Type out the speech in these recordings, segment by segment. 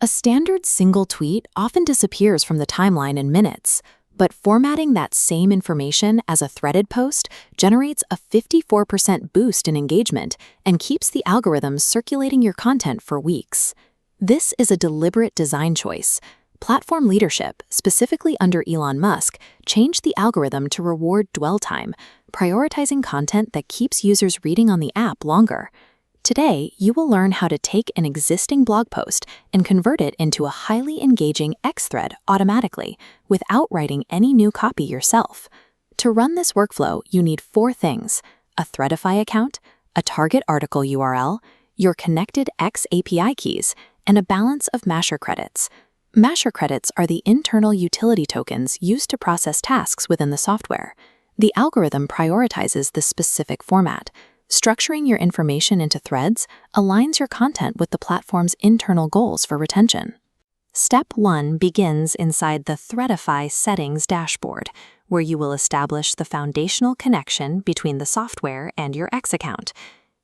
A standard single tweet often disappears from the timeline in minutes, but formatting that same information as a threaded post generates a 54% boost in engagement and keeps the algorithms circulating your content for weeks. This is a deliberate design choice. Platform leadership, specifically under Elon Musk, changed the algorithm to reward dwell time, prioritizing content that keeps users reading on the app longer. Today, you will learn how to take an existing blog post and convert it into a highly engaging X thread automatically, without writing any new copy yourself. To run this workflow, you need 4 things: a Threadify account, a target article URL, your connected X API keys, and a balance of Masher credits. Masher credits are the internal utility tokens used to process tasks within the software. The algorithm prioritizes the specific format. Structuring your information into threads aligns your content with the platform's internal goals for retention. Step 1 begins inside the Threadify settings dashboard, where you will establish the foundational connection between the software and your X account.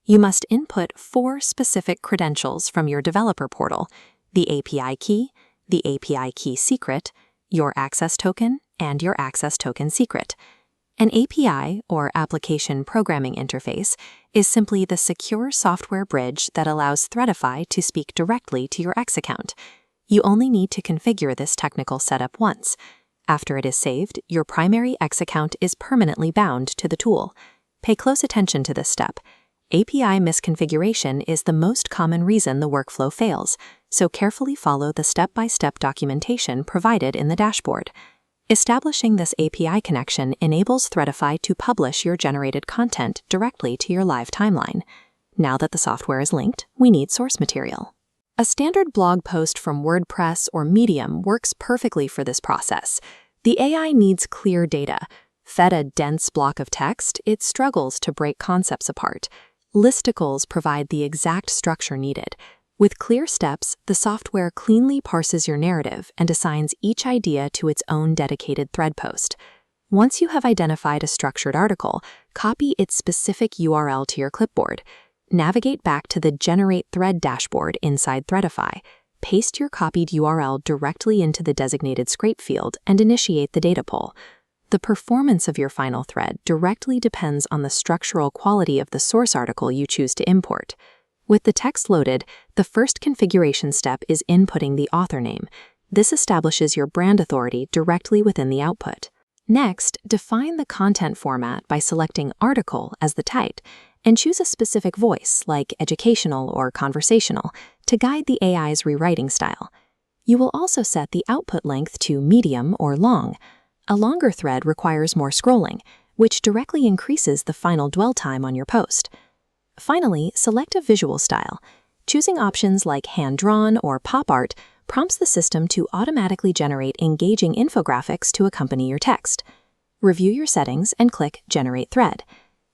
You must input 4 specific credentials from your developer portal: the API key, the API key secret, your access token, and your access token secret. An API, or Application Programming Interface, is simply the secure software bridge that allows Threadify to speak directly to your X account. You only need to configure this technical setup once. After it is saved, your primary X account is permanently bound to the tool. Pay close attention to this step. API misconfiguration is the most common reason the workflow fails, so carefully follow the step-by-step documentation provided in the dashboard. Establishing this API connection enables Threadify to publish your generated content directly to your live timeline. Now that the software is linked, we need source material. A standard blog post from WordPress or Medium works perfectly for this process. The AI needs clear data. Fed a dense block of text, it struggles to break concepts apart. Listicles provide the exact structure needed. With clear steps, the software cleanly parses your narrative and assigns each idea to its own dedicated thread post. Once you have identified a structured article, copy its specific URL to your clipboard. Navigate back to the Generate Thread dashboard inside Threadify. Paste your copied URL directly into the designated scrape field and initiate the data pull. The performance of your final thread directly depends on the structural quality of the source article you choose to import. With the text loaded, the first configuration step is inputting the author name. This establishes your brand authority directly within the output. Next, define the content format by selecting Article as the type, and choose a specific voice, like educational or conversational, to guide the AI's rewriting style. You will also set the output length to medium or long. A longer thread requires more scrolling, which directly increases the final dwell time on your post. Finally, select a visual style. Choosing options like hand-drawn or pop art prompts the system to automatically generate engaging infographics to accompany your text. Review your settings and click Generate Thread.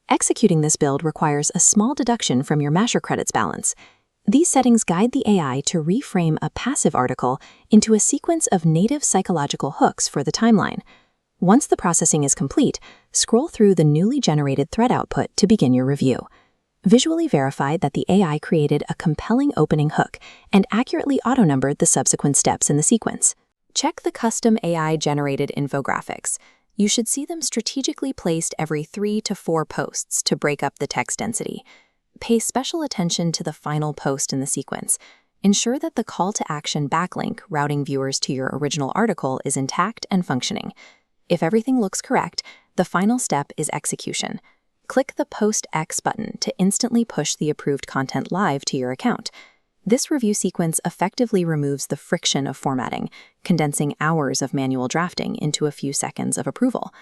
Executing this build requires a small deduction from your Masher credits balance. These settings guide the AI to reframe a passive article into a sequence of native psychological hooks for the timeline. Once the processing is complete, scroll through the newly generated thread output to begin your review. Visually verify that the AI created a compelling opening hook and accurately auto-numbered the subsequent steps in the sequence. Check the custom AI-generated infographics. You should see them strategically placed every 3 to 4 posts to break up the text density. Pay special attention to the final post in the sequence. Ensure that the call to action backlink routing viewers to your original article is intact and functioning. If everything looks correct, the final step is execution. Click the Post X button to instantly push the approved content live to your account. This review sequence effectively removes the friction of formatting, condensing hours of manual drafting into a few seconds of approval.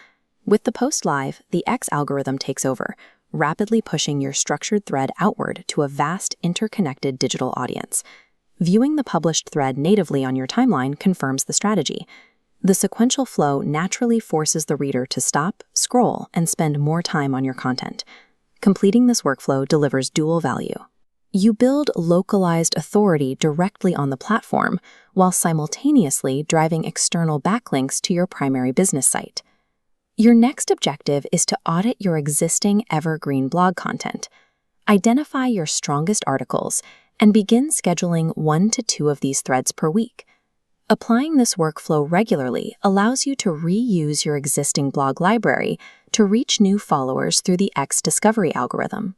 With the post live, the X algorithm takes over, rapidly pushing your structured thread outward to a vast, interconnected digital audience. Viewing the published thread natively on your timeline confirms the strategy. The sequential flow naturally forces the reader to stop, scroll, and spend more time on your content. Completing this workflow delivers dual value. You build localized authority directly on the platform, while simultaneously driving external backlinks to your primary business site. Your next objective is to audit your existing evergreen blog content. Identify your strongest articles and begin scheduling 1 to 2 of these threads per week. Applying this workflow regularly allows you to reuse your existing blog library to reach new followers through the X discovery algorithm.